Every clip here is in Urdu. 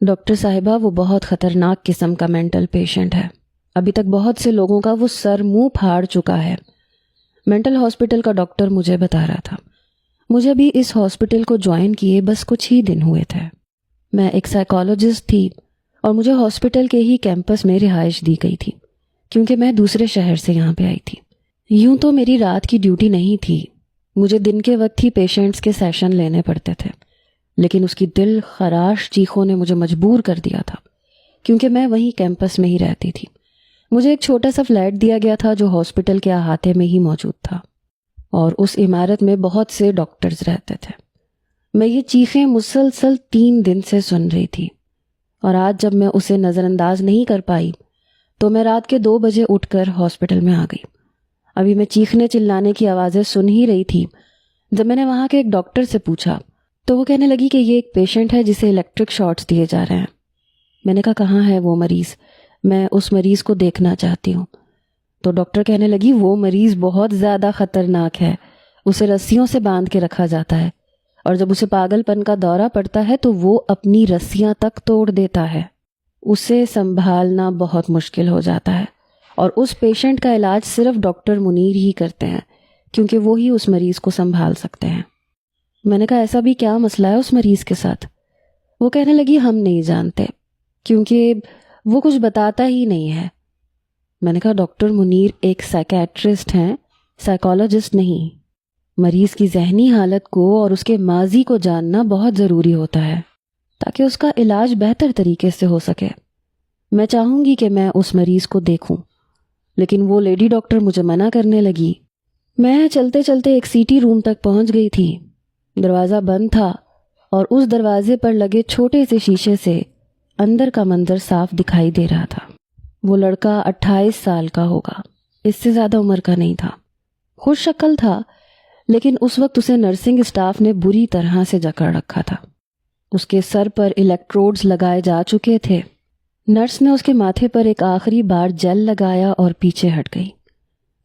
ڈاکٹر صاحبہ وہ بہت خطرناک قسم کا مینٹل پیشنٹ ہے. ابھی تک بہت سے لوگوں کا وہ سر منہ پھاڑ چکا ہے. مینٹل ہاسپٹل کا ڈاکٹر مجھے بتا رہا تھا. مجھے بھی اس ہاسپٹل کو جوائن کیے بس کچھ ہی دن ہوئے تھے. میں ایک سائیکالوجسٹ تھی اور مجھے ہاسپٹل کے ہی کیمپس میں رہائش دی گئی تھی کیونکہ میں دوسرے شہر سے یہاں پہ آئی تھی. یوں تو میری رات کی ڈیوٹی نہیں تھی. مجھے دن کے وقت ہی پیشنٹس کے سیشن لینے پڑتے تھے. لیکن اس کی دل خراش چیخوں نے مجھے مجبور کر دیا تھا کیونکہ میں وہیں کیمپس میں ہی رہتی تھی. مجھے ایک چھوٹا سا فلیٹ دیا گیا تھا جو ہاسپٹل کے احاطے میں ہی موجود تھا اور اس عمارت میں بہت سے ڈاکٹرز رہتے تھے. میں یہ چیخیں مسلسل 3 دن سے سن رہی تھی اور آج جب میں اسے نظر انداز نہیں کر پائی تو میں رات کے 2 بجے اٹھ کر ہاسپٹل میں آ گئی. ابھی میں چیخنے چلانے کی آوازیں سن ہی رہی تھی جب میں نے وہاں کے ایک ڈاکٹر سے پوچھا تو وہ کہنے لگی کہ یہ ایک پیشنٹ ہے جسے الیکٹرک شاٹس دیے جا رہے ہیں. میں نے کہا کہاں ہے وہ مریض، میں اس مریض کو دیکھنا چاہتی ہوں. تو ڈاکٹر کہنے لگی وہ مریض بہت زیادہ خطرناک ہے، اسے رسیوں سے باندھ کے رکھا جاتا ہے اور جب اسے پاگل پن کا دورہ پڑتا ہے تو وہ اپنی رسیاں تک توڑ دیتا ہے. اسے سنبھالنا بہت مشکل ہو جاتا ہے اور اس پیشنٹ کا علاج صرف ڈاکٹر منیر ہی کرتے ہیں کیونکہ وہ ہی اس مریض کو سنبھال سکتے ہیں. میں نے کہا ایسا بھی کیا مسئلہ ہے اس مریض کے ساتھ؟ وہ کہنے لگی ہم نہیں جانتے کیونکہ وہ کچھ بتاتا ہی نہیں ہے. میں نے کہا ڈاکٹر منیر ایک سائیکیٹرسٹ ہیں، سائیکالوجسٹ نہیں. مریض کی ذہنی حالت کو اور اس کے ماضی کو جاننا بہت ضروری ہوتا ہے تاکہ اس کا علاج بہتر طریقے سے ہو سکے. میں چاہوں گی کہ میں اس مریض کو دیکھوں لیکن وہ لیڈی ڈاکٹر مجھے منع کرنے لگی. میں چلتے چلتے ایک سیٹی روم تک پہنچ گئی تھی. دروازہ بند تھا اور اس دروازے پر لگے چھوٹے سے شیشے سے اندر کا منظر صاف دکھائی دے رہا تھا. وہ لڑکا 28 سال کا ہوگا، اس سے زیادہ عمر کا نہیں تھا. خوش شکل تھا لیکن اس وقت اسے نرسنگ اسٹاف نے بری طرح سے جکڑ رکھا تھا. اس کے سر پر الیکٹروڈز لگائے جا چکے تھے. نرس نے اس کے ماتھے پر ایک آخری بار جیل لگایا اور پیچھے ہٹ گئی.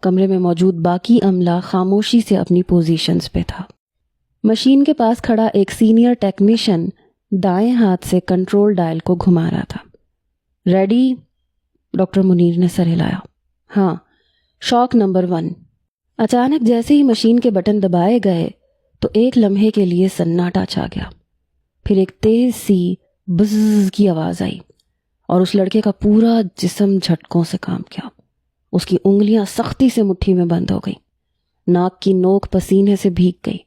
کمرے میں موجود باقی عملہ خاموشی سے اپنی پوزیشنز پہ تھا. مشین کے پاس کھڑا ایک سینئر ٹیکنیشین دائیں ہاتھ سے کنٹرول ڈائل کو گھما رہا تھا. ریڈی؟ ڈاکٹر منیر نے سر ہلایا. ہاں. شاک نمبر 1. اچانک جیسے ہی مشین کے بٹن دبائے گئے تو ایک لمحے کے لیے سناٹا چھا گیا. پھر ایک تیز سی بزز کی آواز آئی اور اس لڑکے کا پورا جسم جھٹکوں سے کام کیا. اس کی انگلیاں سختی سے مٹھی میں بند ہو گئی. ناک کی نوک پسینے سے بھیگ گئی.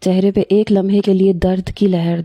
چہرے پہ ایک لمحے کے لیے درد کی لہر